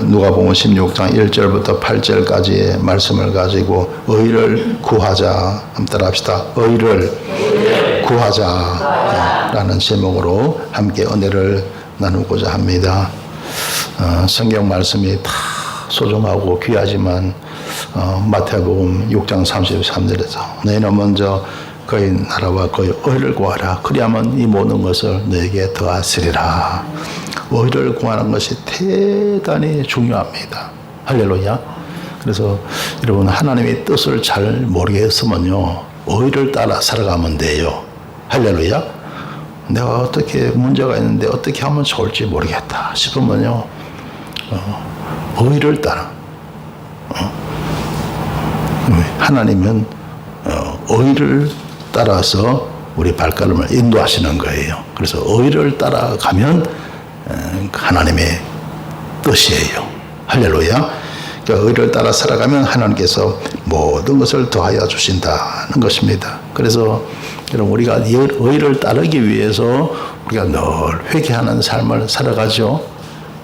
오늘 누가복음 16장 1절부터 8절까지의 말씀을 가지고 의를 구하자. 한번 따라합시다. 의를 구하자 라는 제목으로 함께 은혜를 나누고자 합니다. 성경 말씀이 다 소중하고 귀하지만 마태복음 6장 33절에서 너희는 먼저 그의 나라와 그의 의를 구하라. 그리하면 이 모든 것을 너에게 더하시리라. 의를 구하는 것이 대단히 중요합니다. 할렐루야. 그래서 여러분 하나님의 뜻을 잘 모르겠으면요 의를 따라 살아가면 돼요. 할렐루야. 내가 어떻게 문제가 있는데 어떻게 하면 좋을지 모르겠다 싶으면요 의를 따라 하나님은 의를 따라서 우리 발걸음을 인도하시는 거예요. 그래서 의를 따라가면 하나님의 뜻이에요. 할렐루야. 그러니까 의를 따라 살아가면 하나님께서 모든 것을 더하여 주신다는 것입니다. 그래서 여러분 우리가 의를 따르기 위해서 우리가 늘 회개하는 삶을 살아가죠.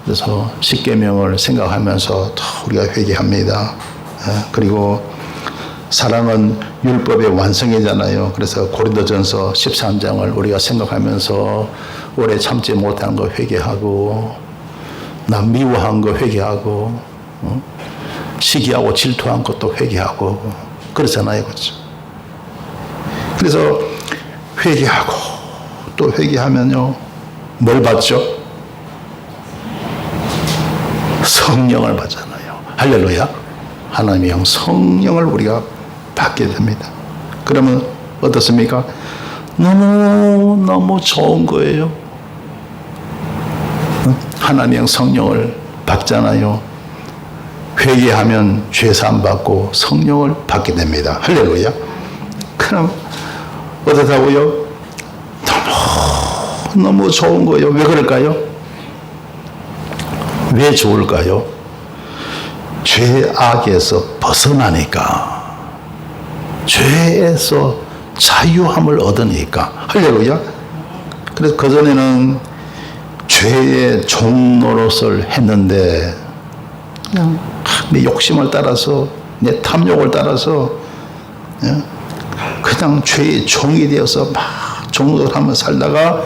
그래서 십계명을 생각하면서 우리가 회개합니다. 그리고 사랑은 율법의 완성이잖아요. 그래서 고린도전서 13장을 우리가 생각하면서 오래 참지 못한 거 회개하고 남 미워한 거 회개하고 시기하고 질투한 것도 회개하고 그렇잖아요. 그렇죠? 그래서 회개하고 또 회개하면요 뭘 받죠? 성령을 받잖아요. 할렐루야. 하나님의 영 성령을 우리가 받게 됩니다. 그러면 어떻습니까? 너무 좋은 거예요. 하나님의 영 성령을 받잖아요. 회개하면 죄사함 받고 성령을 받게 됩니다. 할렐루야. 그럼 어떻다고요? 너무 좋은 거예요. 왜 그럴까요? 왜 좋을까요? 죄악에서 벗어나니까, 죄에서 자유함을 얻으니까. 할렐루야. 그래서 그전에는 죄의 종노릇을 했는데 그냥 내 욕심을 따라서 내 탐욕을 따라서 그냥 죄의 종이 되어서 막 종노릇하며 살다가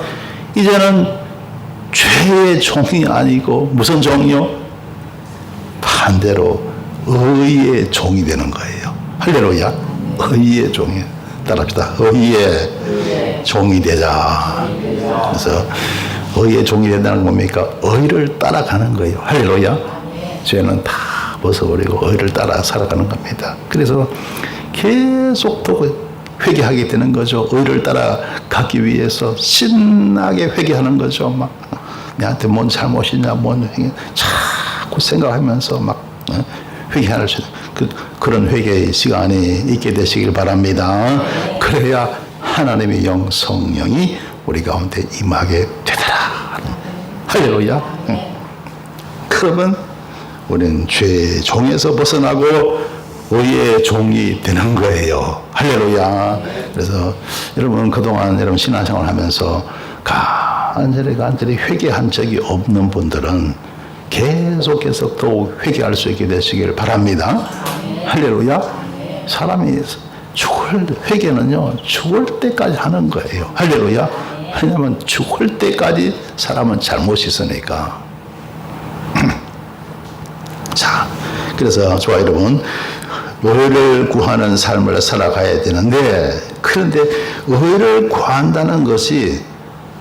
이제는 죄의 종이 아니고 무슨 종이요? 반대로 의의 종이 되는 거예요. 할렐루야. 의의 종이. 따라합시다. 의의 종이 되자. 그래서 의의 종이 된다는 건 뭡니까? 의를 따라가는 거예요. 할렐루야. 죄는 다 벗어버리고 의를 따라 살아가는 겁니다. 그래서 계속 또 회개하게 되는 거죠. 의를 따라가기 위해서 신나게 회개하는 거죠. 막 내한테 뭔 잘못이냐, 뭔 회개, 자꾸 생각하면서 막 회개하는 그런 회개의 시간이 있게 되시길 바랍니다. 그래야 하나님의 영 성령이 우리 가운데 임하게 되더라. 할렐루야. 그러면 우리는 죄의 종에서 벗어나고 의의 종이 되는 거예요. 할렐루야. 그래서 여러분 그동안 여러분 신앙생활 하면서 간절히 회개한 적이 없는 분들은 계속해서 더욱 회개할 수 있게 되시길 바랍니다. 할렐루야. 사람이 회개는요 죽을 때까지 하는 거예요. 할렐루야. 왜냐하면 죽을 때까지 사람은 잘못이 있으니까. 자, 그래서 저와 여러분 의를 구하는 삶을 살아가야 되는데, 그런데 의를 구한다는 것이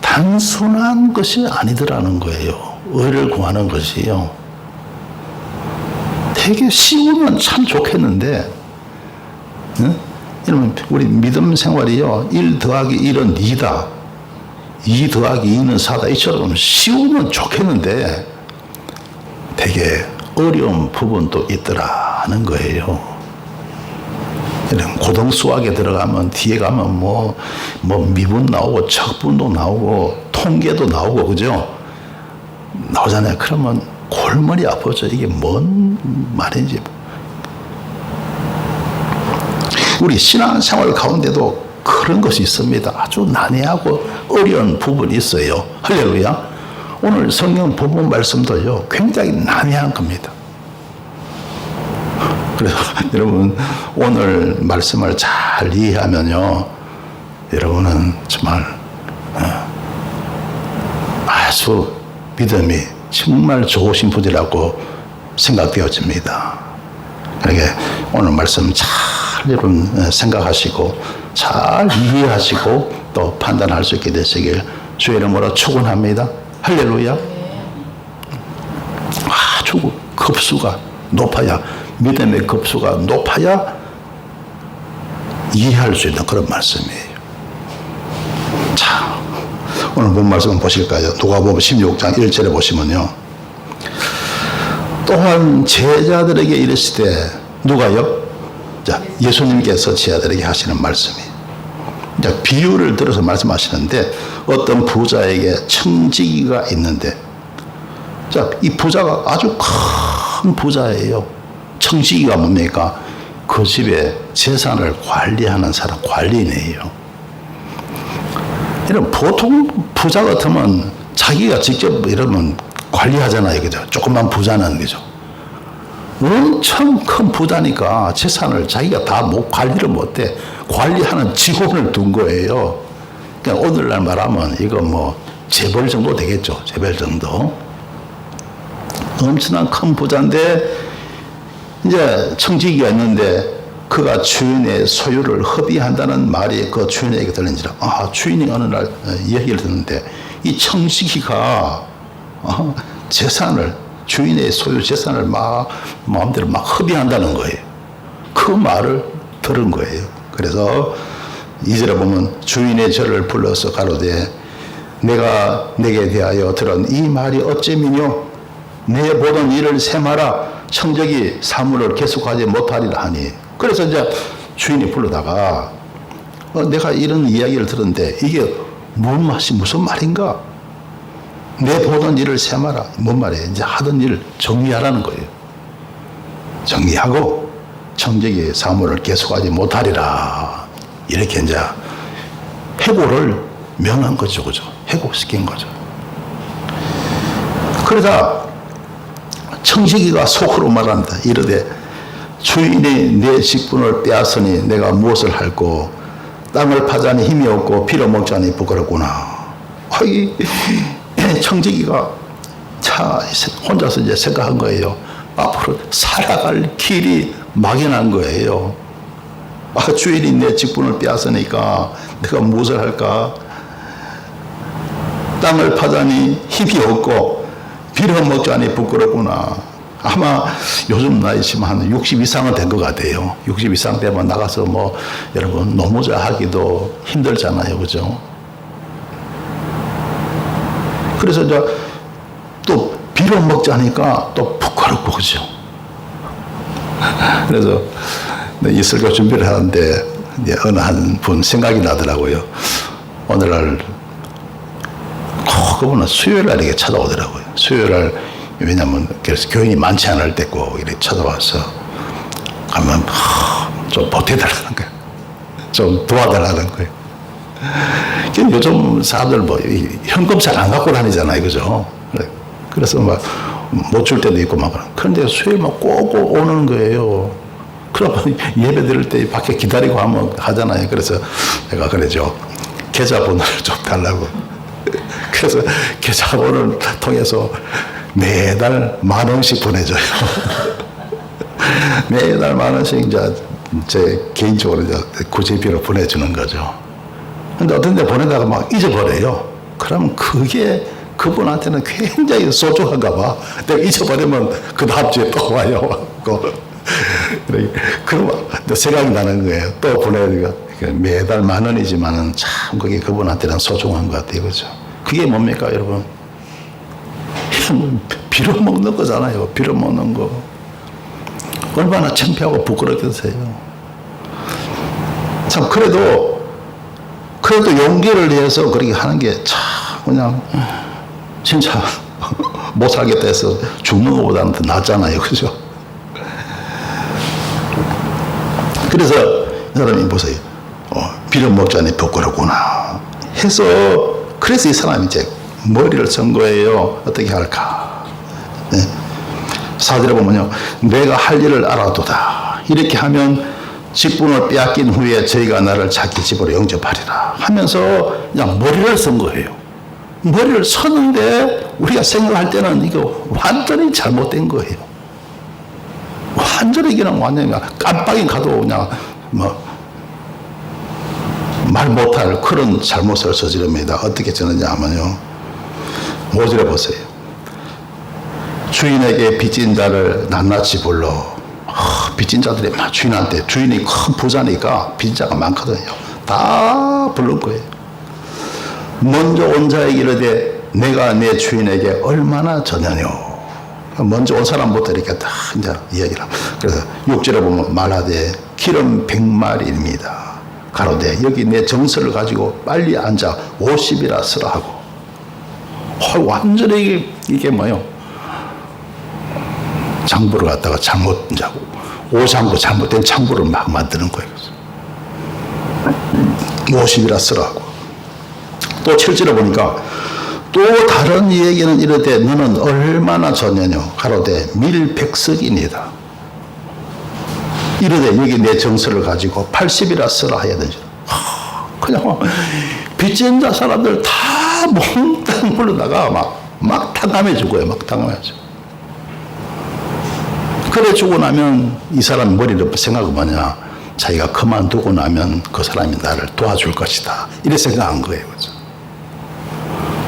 단순한 것이 아니더라는 거예요. 의를 구하는 것이요. 되게 쉬우면 참 좋겠는데, 여러분 우리 믿음 생활이요 1 더하기 1은 2다, 2 더하기 2는 4다, 이처럼 쉬우면 좋겠는데 되게 어려운 부분도 있더라는 거예요. 고등 수학에 들어가면 뒤에 가면 뭐 미분 나오고 척분도 나오고 통계도 나오고 그죠? 나오잖아요. 그러면 골머리 아프죠. 이게 뭔 말인지. 우리 신앙생활 가운데도 그런 것이 있습니다. 아주 난해하고 어려운 부분이 있어요. 할렐루야. 오늘 성경 부분 말씀도요, 굉장히 난해한 겁니다. 그래서 여러분, 오늘 말씀을 잘 이해하면요, 여러분은 정말 아주 믿음이 정말 좋으신 분이라고 생각되어집니다. 그러니까 오늘 말씀 잘 여러분 생각하시고 잘 이해하시고 또 판단할 수 있게 되시길 주의 이름으로 축원합니다. 할렐루야. 아주 급수가 높아야, 믿음의 급수가 높아야 이해할 수 있는 그런 말씀이에요. 자, 오늘 본 말씀 보실까요? 누가복음 16장 1절에 보시면요, 또한 제자들에게 이르시되, 누가요? 자, 예수님께서 제자들에게 하시는 말씀이에요. 자, 비유를 들어서 말씀하시는데, 어떤 부자에게 청지기가 있는데, 자, 이 부자가 아주 큰 부자예요. 청지기가 뭡니까? 그 집의 재산을 관리하는 사람, 관리인이에요. 이런 보통 부자 같으면 자기가 직접 이러면 관리하잖아요. 그죠? 조그만 부자는, 그죠? 엄청 큰 부자니까 재산을 자기가 다 관리를 못해. 관리하는 직원을 둔 거예요. 그러니까 오늘날 말하면 이거 뭐 재벌 정도 되겠죠. 재벌 정도. 엄청난 큰 부자인데 이제 청지기가 있는데 그가 주인의 소유를 허비한다는 말이 그 주인에게 들린지라. 주인이 어느 날 얘기를 듣는데 이 청지기가 재산을, 주인의 소유 재산을 마음대로 허비한다는 거예요. 그 말을 들은 거예요. 그래서 2절에 보면 주인의 저를 불러서 가로되 내가 내게 대하여 들은 이 말이 어찌미뇨? 내 보던 일을 세마라. 청적이 사물을 계속하지 못하리라 하니. 그래서 이제 주인이 불러다가 내가 이런 이야기를 들었는데 이게 무슨 말인가? 내 보던 일을 세마라. 뭔 말이에요? 이제 하던 일을 정리하라는 거예요. 정리하고 청적이 사물을 계속하지 못하리라. 이렇게 이제 해고를 명한 거죠. 그죠? 해고시킨 거죠. 그러다 청지기가 속으로 말한다. 이르되 주인이 내 직분을 빼앗으니 내가 무엇을 할꼬? 땅을 파자니 힘이 없고 빌어먹자니 부끄럽구나. 청지기가 혼자서 이제 생각한 거예요. 앞으로 살아갈 길이 막연한 거예요. 주인이 내 직분을 빼앗으니까 내가 무엇을 할까? 땅을 파자니 힘이 없고 빌어먹자니 부끄럽구나. 아마 요즘 나이시면 한 60 이상은 된 것 같아요. 60 이상 되면 나가서 뭐 여러분 노무자 하기도 힘들잖아요. 그죠? 그래서 이제 또 빌어먹자니까 또 부끄럽고, 그죠? 그래서 이 설교 준비를 하는데 이제 어느 한 분 생각이 나더라고요. 오늘날 그분은 수요일 날 이렇게 찾아오더라고요. 수요일 날, 왜냐면 그래서 교인이 많지 않을 때 꼭 이렇게 찾아와서 가면 좀 보태달라는 거예요. 좀 도와달라는 거예요. 요즘 사람들 뭐 현금 잘 안 갖고 다니잖아요. 그죠? 그래서 막 못 줄 때도 있고 막. 그런데 수요일만 꼭 오는 거예요. 그러면 예배 드릴 때 밖에 기다리고 하잖아요. 그래서 내가 그러죠. 계좌번호를 좀 달라고. 그래서 계좌번호를 통해서 매달 10,000원씩 보내줘요. 매달 10,000원씩 이제 제 개인적으로 이제 구제비로 보내주는 거죠. 근데 어떤 데 보내다가 막 잊어버려요. 그럼 그게 그분한테는 굉장히 소중한가 봐. 내가 잊어버리면 그 다음 주에 또 와요. 그러면 생각이 나는 거예요. 또 보내니까 매달 10,000원이지만은 참 그게 그분한테는 소중한 것 같아요. 그죠? 그게 뭡니까, 여러분? 빌어먹는 거잖아요. 빌어먹는 거. 얼마나 창피하고 부끄럽겠어요. 참, 그래도 용기를 내서 그렇게 하는 게 참, 그냥, 진짜, 못 살겠다 해서 죽는 것보다는 더 낫잖아요. 그죠? 그래서, 여러분이 보세요. 빌어먹자니 부끄럽구나. 해서, 그래서 이 사람이 이제 머리를 쓴 거예요. 어떻게 할까? 네. 사절에 보면요. 내가 할 일을 알아두다. 이렇게 하면 직분을 빼앗긴 후에 저희가 나를 자기 집으로 영접하리라 하면서 그냥 머리를 쓴 거예요. 머리를 썼는데 우리가 생각할 때는 이거 완전히 잘못된 거예요. 완전히 그냥 깜빡이 가도 그냥 말 못할 그런 잘못을 저지릅니다. 어떻게 저느냐 하면요. 5절에 보세요. 주인에게 빚진 자를 낱낱이 불러. 빚진 자들이 막 주인한테, 주인이 큰 부자니까 빚진 자가 많거든요. 다 부른 거예요. 먼저 온 자에게 이르되 내가 내 주인에게 얼마나 전하뇨. 먼저 온 사람부터 이렇게 딱 이제 이야기를 합니다. 그래서 6절에 보면 말하되 기름 100마리입니다. 가로되 여기 내 정서를 가지고 빨리 앉아 50이라 쓰라 하고. 완전히 이게 뭐요? 장부를 갖다가 잘못 자고 오장부 잘못된 장부를 막 만드는 거예요. 50이라 쓰라 하고. 또 7절에 보니까 또 다른 얘기는 이르되 너는 얼마나 졌냐뇨. 가로되 밀백석이니다. 이르되 여기 내 정서를 가지고 80이라 쓰라 해야 되죠. 그냥 빚진 자 사람들 다 몽땅 불러다가 막 탕감해 주고요. 막 탕감해 주고. 그래 주고 나면 이 사람 머리를 생각은 뭐냐. 자기가 그만두고 나면 그 사람이 나를 도와줄 것이다. 이렇게 생각한 거예요. 그렇죠?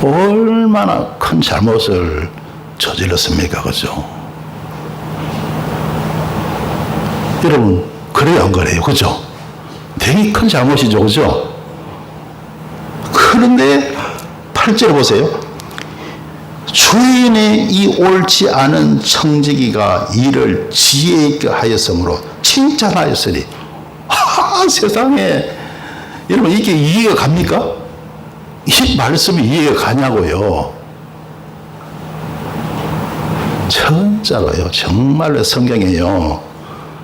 얼마나 큰 잘못을 저질렀습니까? 그죠? 여러분, 그래야 안 그래요? 그죠? 되게 큰 잘못이죠? 그죠? 그런데 8절 보세요. 주인의 이 옳지 않은 청지기가 이를 지혜 있게 하였으므로 칭찬하였으니. 세상에. 여러분, 이게 이해가 갑니까? 이 말씀이 이해가 가냐고요. 진짜로요. 정말로 성경에요.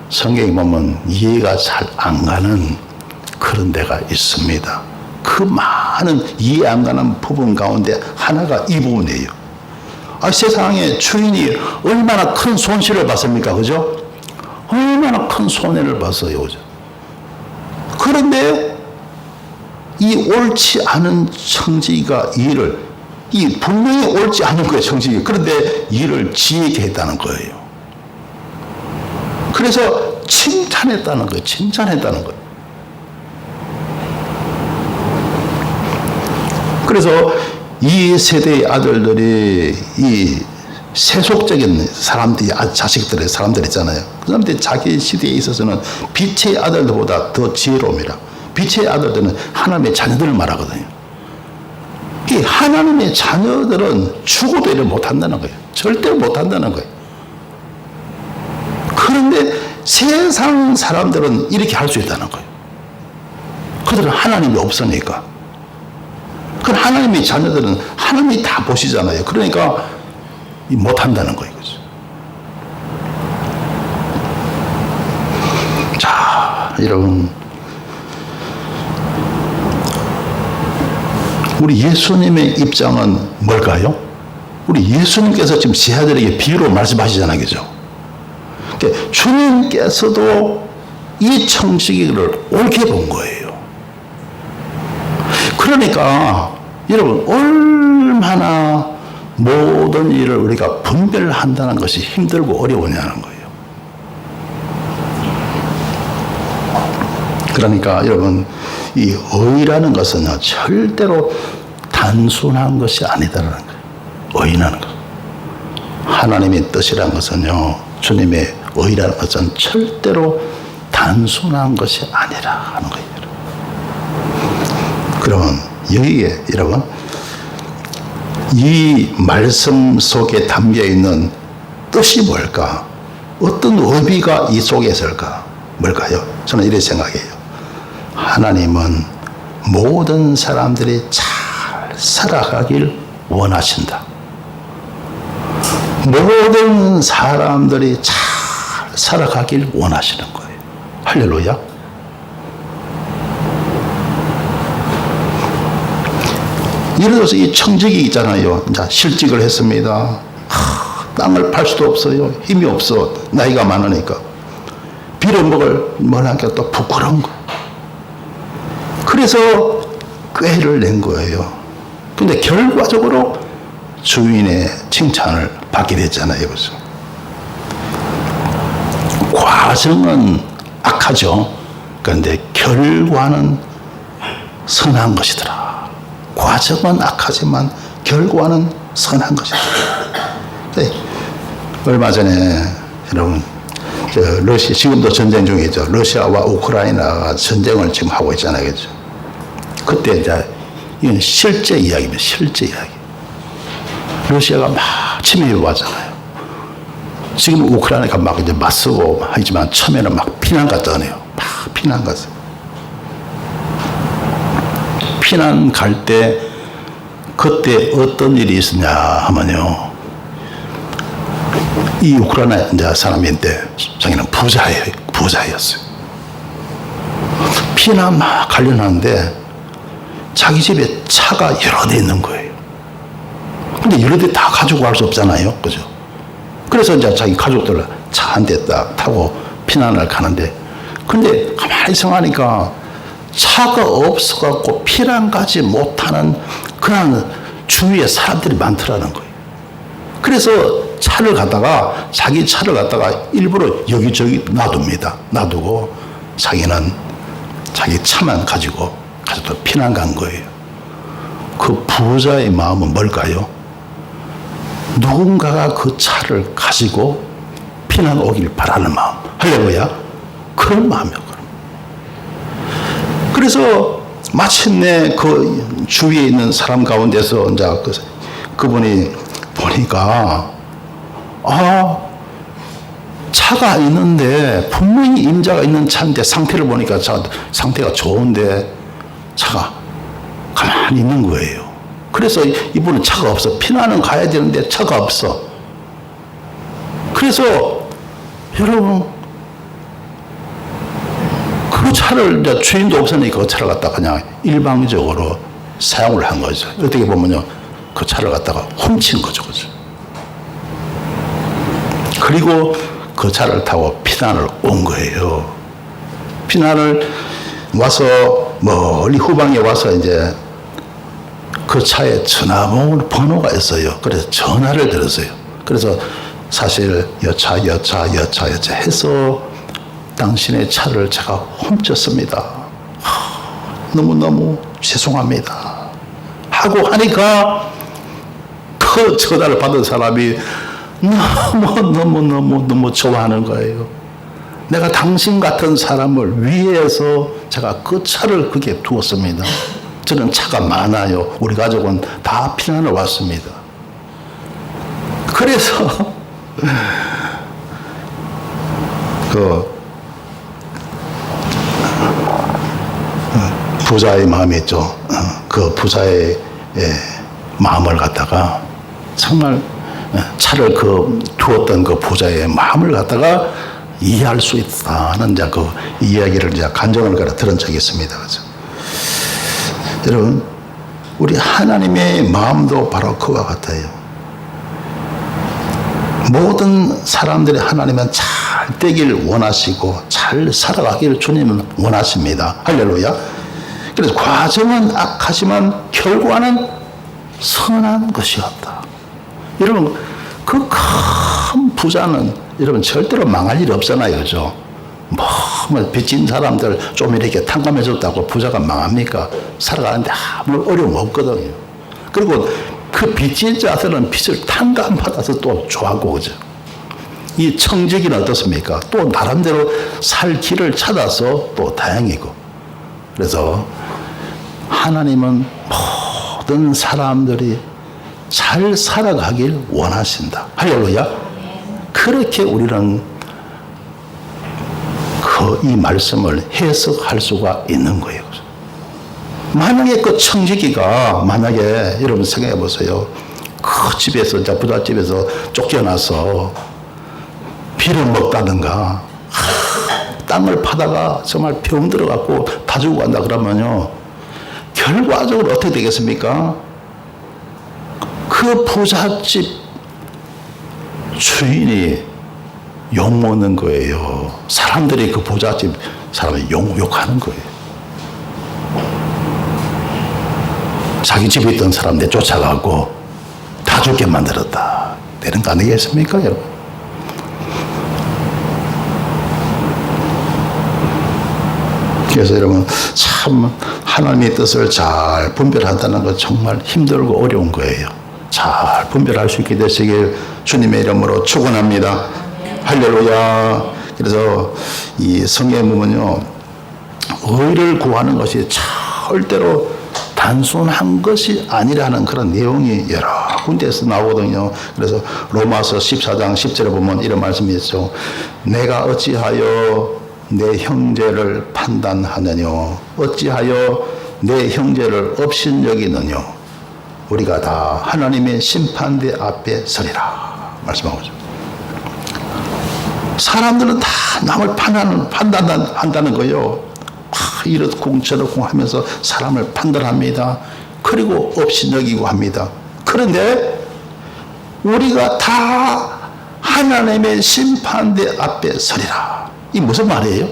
성경에 보면 이해가 잘 안 가는 그런 데가 있습니다. 그 많은 이해 안 가는 부분 가운데 하나가 이 부분이에요. 세상에 주인이 얼마나 큰 손실을 봤습니까? 그죠? 얼마나 큰 손해를 봤어요. 그죠? 그런데 이 옳지 않은 청지기가 이 분명히 옳지 않은 거예요, 청지기. 그런데 일을 지혜있게 했다는 거예요. 그래서 칭찬했다는 거예요. 칭찬했다는 거예요. 그래서 이 세대의 아들들이 이 세속적인 사람들이, 자식들의 사람들 있잖아요. 그 사람들이 자기 시대에 있어서는 빛의 아들들보다 더 지혜로움이라. 빛의 아들들은 하나님의 자녀들을 말하거든요. 이 하나님의 자녀들은 죽어도 일을 못한다는 거예요. 절대로 못한다는 거예요. 그런데 세상 사람들은 이렇게 할 수 있다는 거예요. 그들은 하나님이 없으니까. 그 하나님의 자녀들은 하나님이 다 보시잖아요. 그러니까 못한다는 거예요. 그죠? 자, 여러분. 우리 예수님의 입장은 뭘까요? 우리 예수님께서 지금 제 아들에게 비유로 말씀하시잖아요. 그죠? 그러니까 주님께서도 이 청지기를 옳게 본 거예요. 그러니까 여러분 얼마나 모든 일을 우리가 분별한다는 것이 힘들고 어려우냐는 거예요. 그러니까 여러분 이 의라는 것은 절대로 단순한 것이 아니다라는 거예요. 의라는 것. 하나님의 뜻이라는 것은요, 주님의 의라는 것은 절대로 단순한 것이 아니라 하는 거예요. 그러면 여기에 여러분 이 말씀 속에 담겨 있는 뜻이 뭘까? 어떤 의미가 이 속에 있을까? 뭘까요? 저는 이렇게 생각해요. 하나님은 모든 사람들이 잘 살아가길 원하신다. 모든 사람들이 잘 살아가길 원하시는 거예요. 할렐루야. 예를 들어서 이 청직이 있잖아요. 이제 실직을 했습니다. 땅을 팔 수도 없어요. 힘이 없어. 나이가 많으니까. 빌어먹을 뭐라니까 또 부끄러운 거. 그래서 꾀를 낸 거예요. 근데 결과적으로 주인의 칭찬을 받게 됐잖아요. 그래서 과정은 악하죠. 그런데 결과는 선한 것이더라. 과정은 악하지만 결과는 선한 것이더라. 네. 얼마 전에 여러분 러시아 지금도 전쟁 중이죠. 러시아와 우크라이나가 전쟁을 지금 하고 있잖아요. 그렇죠? 그때 이제 이건 실제 이야기입니다. 실제 이야기. 러시아가 막 침입해 왔잖아요. 지금 우크라이나가 막 이제 맞서고 하지만 처음에는 막 피난 갔다 오네요. 막 피난 갔어요. 피난 갈 때 그때 어떤 일이 있었냐 하면요. 이 우크라이나 이제 사람인데 자기는 부자였어요. 피난 막 가려는데 자기 집에 차가 여러 대 있는 거예요. 근데 여러 대 다 가지고 갈 수 없잖아요. 그죠? 그래서 이제 자기 가족들 차 한 대 딱 타고 피난을 가는데 근데 가만히 생각하니까 차가 없어갖고 피난 가지 못하는 그런 주위에 사람들이 많더라는 거예요. 그래서 차를 갖다가 자기 차를 갖다가 일부러 여기저기 놔둡니다. 놔두고 자기는 자기 차만 가지고 가족들 피난 간 거예요. 그 부자의 마음은 뭘까요? 누군가가 그 차를 가지고 피난 오길 바라는 마음. 할렐루야. 그런 마음이요. 그래서 마침내 그 주위에 있는 사람 가운데서 이제 그분이 보니까 차가 있는데 분명히 임자가 있는 차인데 상태를 보니까 상태가 좋은데 차가 가만히 있는 거예요. 그래서 이분은 차가 없어. 피난은 가야 되는데 차가 없어. 그래서 여러분 그 차를 이제 주인도 없으니까 그 차를 갖다가 그냥 일방적으로 사용을 한 거죠. 어떻게 보면요. 그 차를 갖다가 훔친 거죠. 그죠? 그리고 그 차를 타고 피난을 온 거예요. 피난을 와서 멀리 후방에 와서 이제 그 차에 전화번호가 있어요. 그래서 전화를 들었어요. 그래서 사실 여차 해서 당신의 차를 제가 훔쳤습니다. 너무너무 죄송합니다. 하고 하니까 그 전화를 받은 사람이 너무 좋아하는 거예요. 내가 당신 같은 사람을 위해서 제가 그 차를 거기에 두었습니다. 저는 차가 많아요. 우리 가족은 다 피난을 왔습니다. 그래서 그 부자의 마음이 있죠. 그 부자의 마음을 갖다가 정말 차를 두었던 그 부자의 마음을 갖다가 이해할 수 있다는 이제 그 이야기를 이제 간증을 들은 적이 있습니다. 그래서 여러분, 우리 하나님의 마음도 바로 그와 같아요. 모든 사람들이 하나님은 잘 되길 원하시고 잘 살아가기를 주님은 원하십니다. 할렐루야. 그래서 과정은 악하지만 결과는 선한 것이었다. 여러분, 그 큰 부자는 여러분 절대로 망할 일이 없잖아요. 그죠? 뭐 빚진 사람들 좀 이렇게 탕감해줬다고 부자가 망합니까? 살아가는데 아무 어려움 없거든요. 그리고 그 빚진 자들은 빚을 탕감받아서 또 좋아하고, 그죠? 이 청지기는 어떻습니까? 또 나름대로 살 길을 찾아서 또 다행이고. 그래서 하나님은 모든 사람들이 잘 살아가길 원하신다. 할렐루야. 그렇게 우리는 이 말씀을 해석할 수가 있는 거예요. 만약에 그 청지기가 만약에 여러분 생각해 보세요. 그 집에서 부잣집에서 쫓겨나서 빌어먹다든가 땅을 파다가 정말 병 들어갖고 다 죽고 간다 그러면요. 결과적으로 어떻게 되겠습니까? 그 부잣집 주인이 욕먹는 거예요. 사람들이 그 부잣집 사람을 욕하는 거예요. 자기 집에 있던 사람들 쫓아가고 다 죽게 만들었다. 되는 거 아니겠습니까, 여러분? 그래서 여러분, 참 하나님의 뜻을 잘 분별한다는 건 정말 힘들고 어려운 거예요. 잘 분별할 수 있게 되시길 주님의 이름으로 축원합니다. 할렐루야. 그래서 이 성경에 보면요, 의를 구하는 것이 절대로 단순한 것이 아니라는 그런 내용이 여러 군데에서 나오거든요. 그래서 로마서 14장 10절에 보면 이런 말씀이 있죠. 내가 어찌하여 내 형제를 판단하느냐, 어찌하여 내 형제를 업신여기느냐, 우리가 다 하나님의 심판대 앞에 서리라 말씀하고 있습니다. 사람들은 다 남을 판단한다는 거예요. 이렇고 저렇고 하면서 사람을 판단합니다. 그리고 업신여기고 합니다. 그런데 우리가 다 하나님의 심판대 앞에 서리라. 이 무슨 말이에요?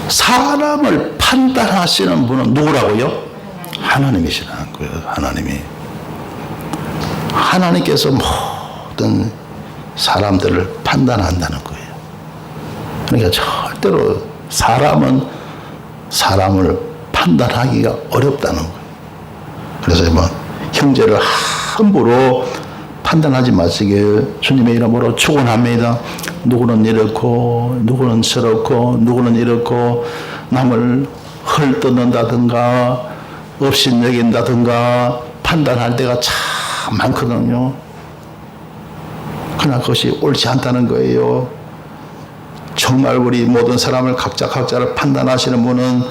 사람을 판단하시는 분은 누구라고요? 하나님이시라는 거예요. 하나님께서 모든 사람들을 판단한다는 거예요. 그러니까 절대로 사람은 사람을 판단하기가 어렵다는 거예요. 그래서 뭐 형제를 함부로 판단하지 마시길 주님의 이름으로 축원합니다. 누구는 이렇고 누구는 저렇고 누구는 이렇고 남을 헐뜯는다든가 업신여긴다든가 판단할 때가 참 많거든요. 그러나 그것이 옳지 않다는 거예요. 정말 우리 모든 사람을 각자를 판단하시는 분은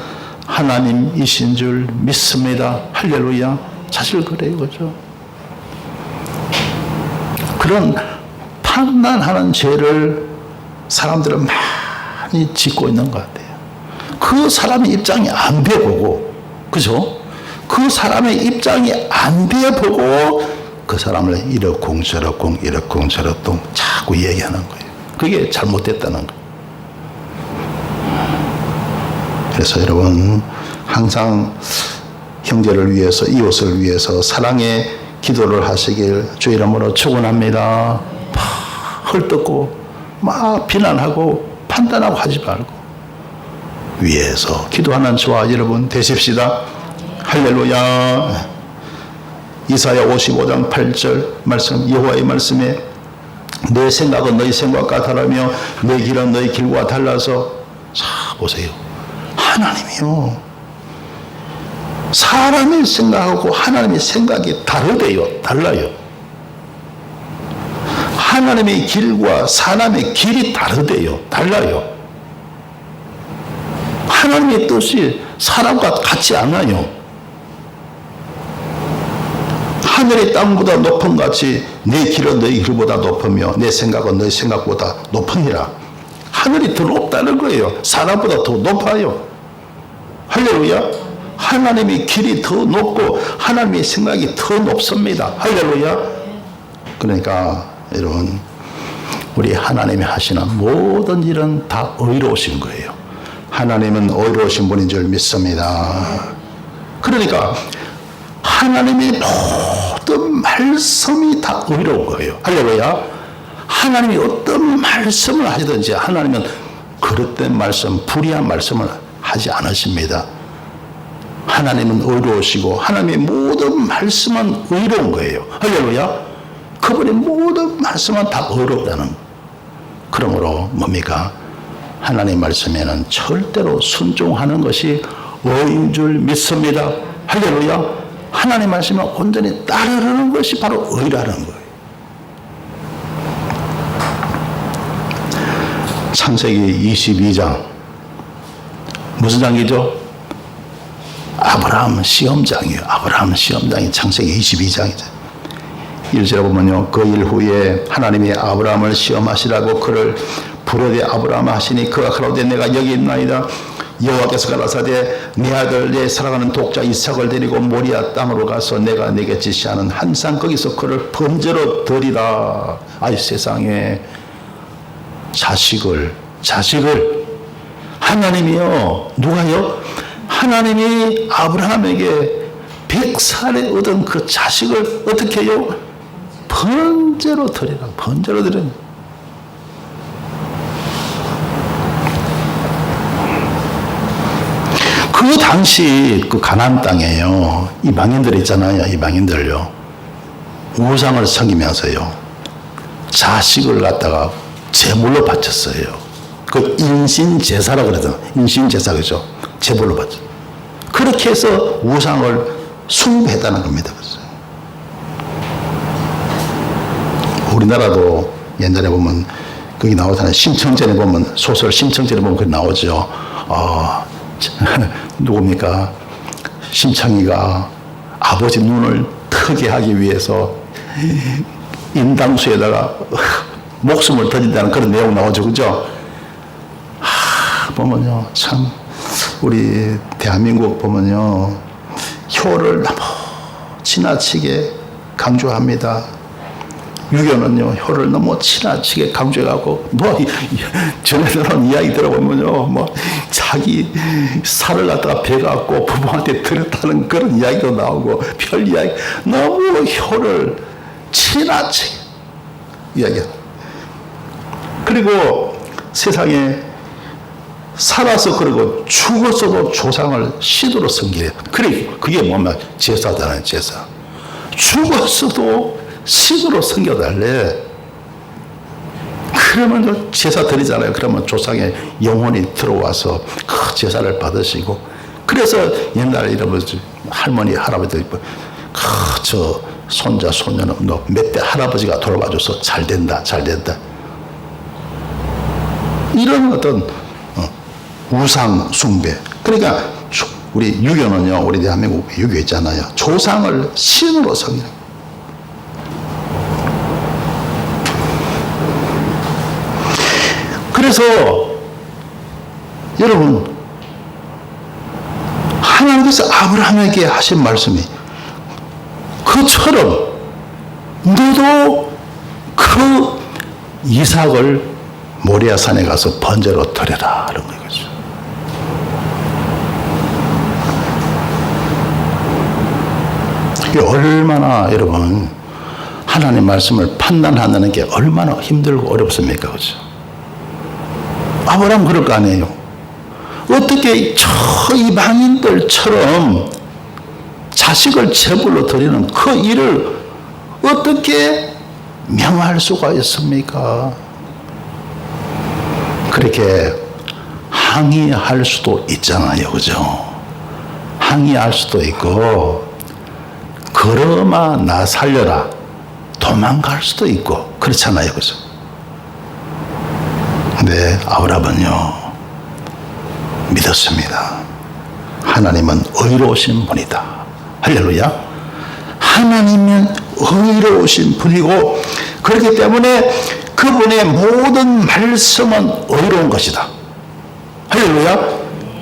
하나님이신 줄 믿습니다. 할렐루야. 사실 그래요, 그죠? 그런 판단하는 죄를 사람들은 많이 짓고 있는 것 같아요. 그 사람의 입장이 안 돼보고, 그죠? 그 사람의 입장이 안 돼보고 그 사람을 이렇쿵 저렇쿵 자꾸 얘기하는 거예요. 그게 잘못됐다는 거예요. 그래서 여러분, 항상 형제를 위해서, 이웃을 위해서 사랑의 기도를 하시길 주 이름으로 축원합니다. 헐뜯고 막 비난하고 판단하고 하지 말고 위에서 기도하는 저와 여러분 되십시다. 할렐루야. 이사야 55장 8절 말씀, 여호와의 말씀에 내 생각은 너희 생각과 다르며 내 길은 너희 길과 달라서. 자, 보세요. 하나님이요, 사람의 생각하고 하나님의 생각이 달라요. 하나님의 길과 사람의 길이 달라요. 하나님의 뜻이 사람과 같지 않아요. 하늘이 땅보다 높은 같이 내 길은 너희 길보다 높으며 내 생각은 너희 생각보다 높으니라. 하늘이 더 높다는 거예요. 사람보다 더 높아요. 할렐루야. 하나님의 길이 더 높고 하나님의 생각이 더 높습니다. 할렐루야. 그러니까 여러분, 우리 하나님이 하시는 모든 일은 다 의로우신 거예요. 하나님은 의로우신 분인 줄 믿습니다. 그러니까 하나님의 모든 말씀이 다 의로운 거예요. 할렐루야. 하나님이 어떤 말씀을 하시든지 하나님은 그릇된 말씀, 불의한 말씀을 하지 않으십니다. 하나님은 의로우시고 하나님의 모든 말씀은 의로운 거예요. 할렐루야. 그분의 모든 말씀은 다 의롭다는 거예요. 그러므로 뭡니까? 하나님 말씀에는 절대로 순종하는 것이 의인 줄 믿습니다. 할렐루야. 하나님 말씀을 온전히 따르는 것이 바로 의라는 거예요. 창세기 22장 무슨 장이죠? 아브라함 시험장이에요. 아브라함 시험장이 창세기 22장이죠. 1절에 보면요, 그 일 후에 하나님이 아브라함을 시험하시라고 그를 부르되 아브라함 하시니 그가 가로되 내가 여기 있나이다. 여호와께서 가라사대 내 아들 내 사랑하는 독자 이삭을 데리고 모리아 땅으로 가서 내가 네게 지시하는 한 산 거기서 그를 번제로 드리라. 아이 세상에 자식을 하나님이요, 누가요? 하나님이 아브라함에게 100살에 얻은 그 자식을 어떻게 해요? 번제로 드리라. 번제로 드리라. 그 당시 그 가나안 땅에요, 이방인들 있잖아요. 이방인들요, 우상을 섬기면서요 자식을 갖다가 제물로 바쳤어요. 그 인신제사라고 그러잖아요. 인신제사, 그죠? 제물로 바쳤어요. 그렇게 해서 우상을 숭배했다는 겁니다. 우리나라도 옛날에 보면 거기 나오잖아요. 심청전에 보면, 소설 심청전에 보면 거기 나오죠. 누굽니까? 심청이가 아버지 눈을 트게 하기 위해서 인당수에다가 목숨을 던진다는 그런 내용 나오죠. 그죠? 보면요, 참, 우리 대한민국 보면요, 효를 너무 지나치게 강조합니다. 유교는요, 효를 너무 지나치게 강조해갖고, 전에는 이야기 들어보면요, 자기 살을 갖다가 베갖고 부모한테 드렸다는 그런 이야기도 나오고, 별 이야기, 너무 효를 지나치게 이야기합니다. 그리고 세상에 살아서 그러고 죽었어도 조상을 시도로 섬기래요. 그게 뭐냐? 제사잖아요, 제사. 죽었어도 시도로 섬겨달래. 그러면 제사 드리잖아요. 그러면 조상의 영혼이 들어와서 그 제사를 받으시고, 그래서 옛날에 이러면 할머니, 할아버지들, 저 손자, 손녀는 너 몇 대 할아버지가 돌아가줘서 잘 된다, 잘 된다. 이런 어떤 우상 숭배. 그러니까 우리 유교는요, 우리 대한민국 유교 있잖아요, 조상을 신으로 섬기는. 그래서 여러분, 하나님께서 아브라함에게 하신 말씀이 그처럼 너도 그 이삭을 모리아 산에 가서 번제로 드려라, 그런 거죠. 이게 얼마나, 여러분, 하나님 말씀을 판단하는 게 얼마나 힘들고 어렵습니까? 그죠? 아브라함 그럴 거 아니에요. 어떻게 저 이방인들처럼 자식을 제물로 드리는 그 일을 어떻게 명할 수가 있습니까? 그렇게 항의할 수도 있잖아요. 그죠? 항의할 수도 있고, 그러마 나 살려라, 도망갈 수도 있고, 그렇잖아요. 그죠? 근데 아브라함은요, 믿었습니다. 하나님은 의로우신 분이다. 할렐루야. 하나님은 의로우신 분이고, 그렇기 때문에 그분의 모든 말씀은 의로운 것이다. 할렐루야.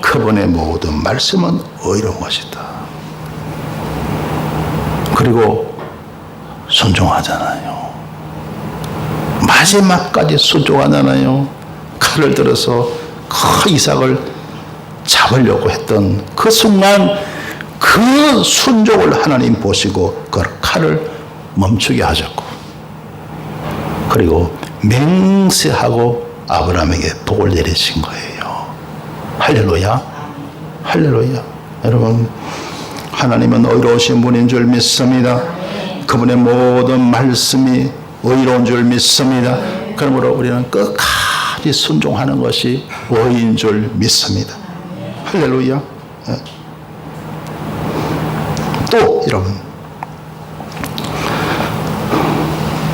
그분의 모든 말씀은 의로운 것이다. 그리고 순종하잖아요. 마지막까지 순종하잖아요. 칼을 들어서 그 이삭을 잡으려고 했던 그 순간, 그 순종을 하나님 보시고 그 칼을 멈추게 하셨고, 그리고 맹세하고 아브라함에게 복을 내리신 거예요. 할렐루야. 할렐루야. 여러분, 하나님은 의로우신 분인 줄 믿습니다. 그분의 모든 말씀이 의로운 줄 믿습니다. 그러므로 우리는 끝까지 순종하는 것이 의인 줄 믿습니다. 할렐루야. 또 여러분,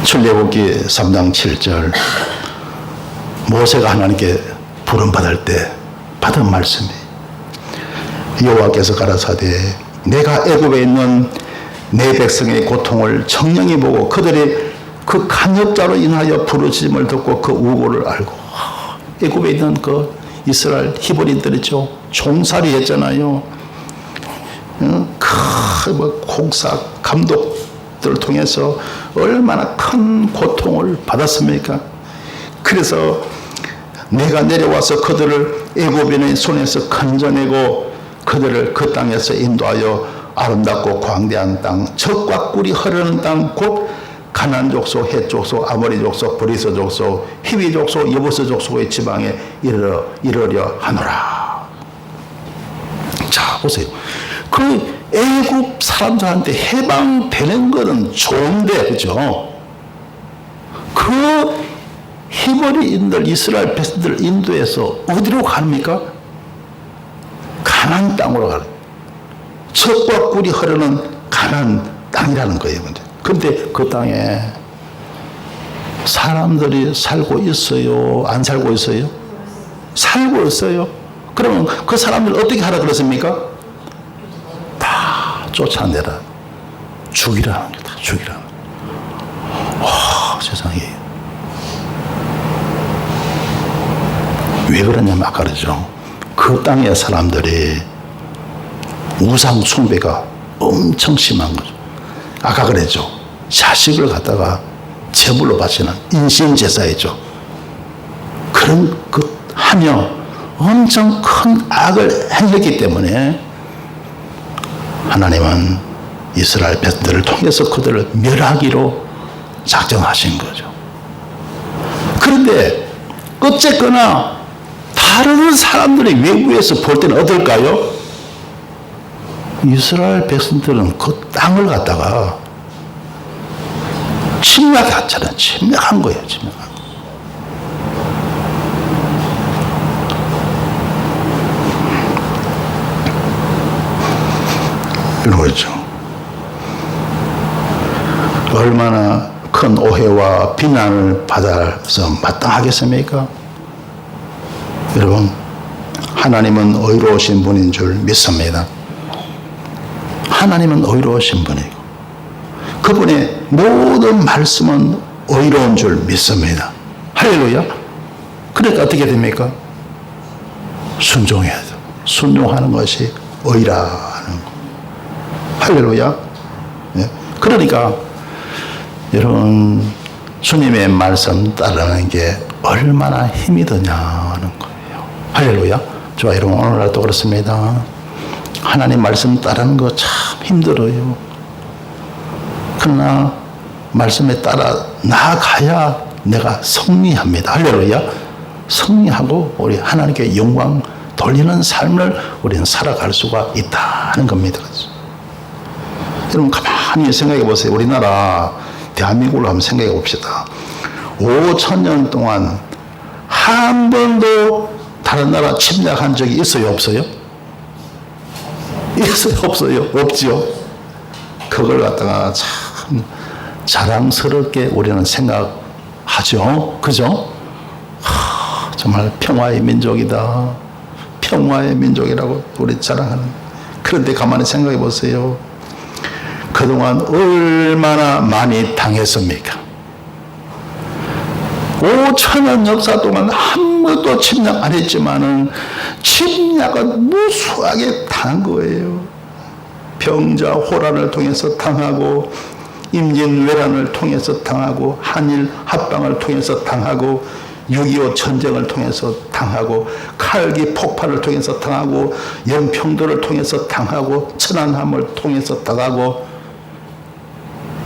출애굽기 3장 7절, 모세가 하나님께 부름받을 때 받은 말씀이, 여호와께서 가라사대 내가 애굽에 있는 내 백성의 고통을 정령히 보고 그들이 그 간역자로 인하여 부르짖음을 듣고 그 우고를 알고, 애굽에 있는 그 이스라엘 히브리들이죠. 종살이 했잖아요. 그 공사 감독들을 통해서 얼마나 큰 고통을 받았습니까? 그래서 내가 내려와서 그들을 애굽인의 손에서 건져내고 그들을 그 땅에서 인도하여 아름답고 광대한 땅, 젖과 꿀이 흐르는 땅, 곧 가나안 족속, 헷 족속, 아모리 족속, 브리스 족속, 히위 족속, 여부스 족속의 지방에 이르려 하노라. 자, 보세요. 그 애굽 사람들한테 해방되는 것은 좋은데, 그죠? 그 히브리인들, 이스라엘 백성들 인도해서 어디로 갑니까? 가나안 땅으로 가는. 젖과 꿀이 흐르는 가나안 땅이라는 거예요. 근데 그 땅에 사람들이 살고 있어요? 안 살고 있어요? 살고 있어요. 그러면 그 사람들 어떻게 하라 그랬습니까? 다 쫓아내라. 죽이라는 거다. 죽이라. 와, 세상에. 왜 그러냐면 아까 그러죠. 그 땅의 사람들이 우상 숭배가 엄청 심한 거죠. 아까 그랬죠. 자식을 갖다가 제물로 바치는 인신제사였죠. 그런 그 하며 엄청 큰 악을 행했기 때문에 하나님은 이스라엘 백성들을 통해서 그들을 멸하기로 작정하신 거죠. 그런데 어쨌거나 다른 사람들이 외부에서 볼 때는 어떨까요? 이스라엘 백성들은 그 땅을 갖다가 침략했잖아요. 침략한 거예요. 침략한 거. 이런 거죠. 얼마나 큰 오해와 비난을 받아서 마땅하겠습니까? 여러분, 하나님은 의로우신 분인 줄 믿습니다. 하나님은 의로우신 분이고 그분의 모든 말씀은 의로운 줄 믿습니다. 할렐루야. 그러니까 어떻게 됩니까? 순종해야 돼. 순종하는 것이 의라는 거. 할렐루야. 네. 그러니까 여러분, 주님의 말씀 따르는 게 얼마나 힘이 드냐는 거예요. 할렐루야. 좋아, 여러분, 오늘날도 그렇습니다. 하나님 말씀 따르는 거 참 힘들어요. 그러나 말씀에 따라 나아가야 내가 승리합니다. 할렐루야. 승리하고 우리 하나님께 영광 돌리는 삶을 우리는 살아갈 수가 있다는 겁니다. 여러분, 가만히 생각해 보세요. 우리나라 대한민국을 한번 생각해 봅시다. 5,000년 동안 한 번도 다른 나라 침략한 적이 있어요? 없어요? 있어요? 없어요? 없지요? 그걸 갖다가 참 자랑스럽게 우리는 생각하죠. 그죠? 정말 평화의 민족이다. 평화의 민족이라고 우리 자랑하는. 그런데 가만히 생각해 보세요. 그동안 얼마나 많이 당했습니까? 5,000년 역사 동안 한 번도 침략 안 했지만은 침략은 무수하게 당한 거예요. 병자 호란을 통해서 당하고 임진왜란을 통해서 당하고 한일 합방을 통해서 당하고 6.25 전쟁을 통해서 당하고 칼기 폭발을 통해서 당하고 연평도를 통해서 당하고 천안함을 통해서 당하고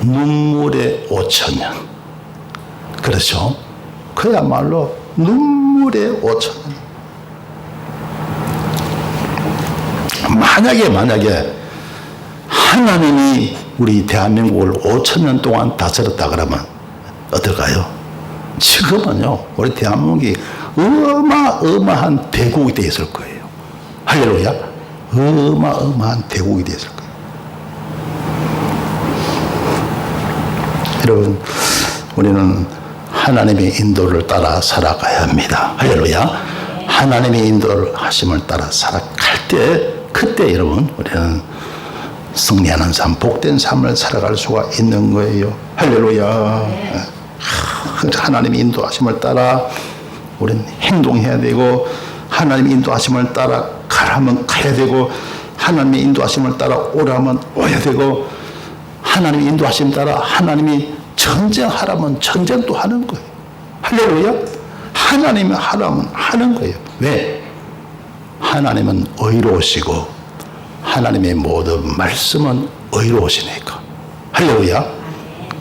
눈물의 5,000년. 그렇죠? 그야말로 눈물의 5,000년. 만약에 하나님이 우리 대한민국을 5,000년 동안 다스렸다 그러면 어떨까요? 지금은요, 우리 대한민국이 어마어마한 대국이 되어 있을 거예요. 할렐루야. 어마어마한 대국이 되어 있을 거예요. 여러분, 우리는 하나님의 인도를 따라 살아가야 합니다. 할렐루야. 하나님의 인도를 하심을 따라 살아갈 때, 그때 여러분, 우리는 승리하는 삶, 복된 삶을 살아갈 수가 있는 거예요. 할렐루야. 하나님의 인도하심을 따라 우리는 행동해야 되고, 하나님의 인도하심을 따라 가라면 가야 되고, 하나님의 인도하심을 따라 오라면 와야 되고, 하나님의 인도하심 따라 하나님이 전쟁하라면 전쟁도 하는 거예요. 할렐루야. 하나님이 하라면 하는 거예요. 왜? 하나님은 의로우시고 하나님의 모든 말씀은 의로우시니까. 할렐루야.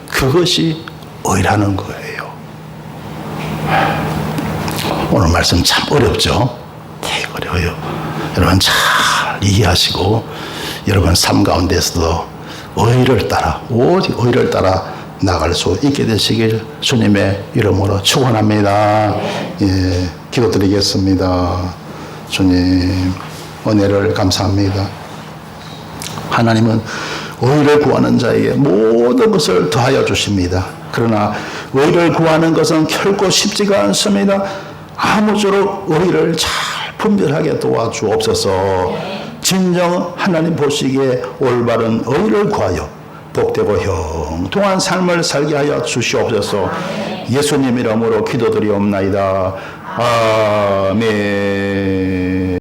그것이 의라는 거예요. 오늘 말씀 참 어렵죠? 되게 어려워요. 여러분 잘 이해하시고 여러분 삶 가운데서도 의를 따라, 오직 의를 따라 나갈 수 있게 되시길 주님의 이름으로 축원합니다. 예, 기도드리겠습니다. 주님 은혜를 감사합니다. 하나님은 의를 구하는 자에게 모든 것을 더하여 주십니다. 그러나 의를 구하는 것은 결코 쉽지가 않습니다. 아무쪼록 의를 잘 분별하게 도와주옵소서. 진정 하나님 보시기에 올바른 의를 구하여 복되고 형통한 삶을 살게 하여 주시옵소서. 예수님 이름으로 기도드리옵나이다. 아멘.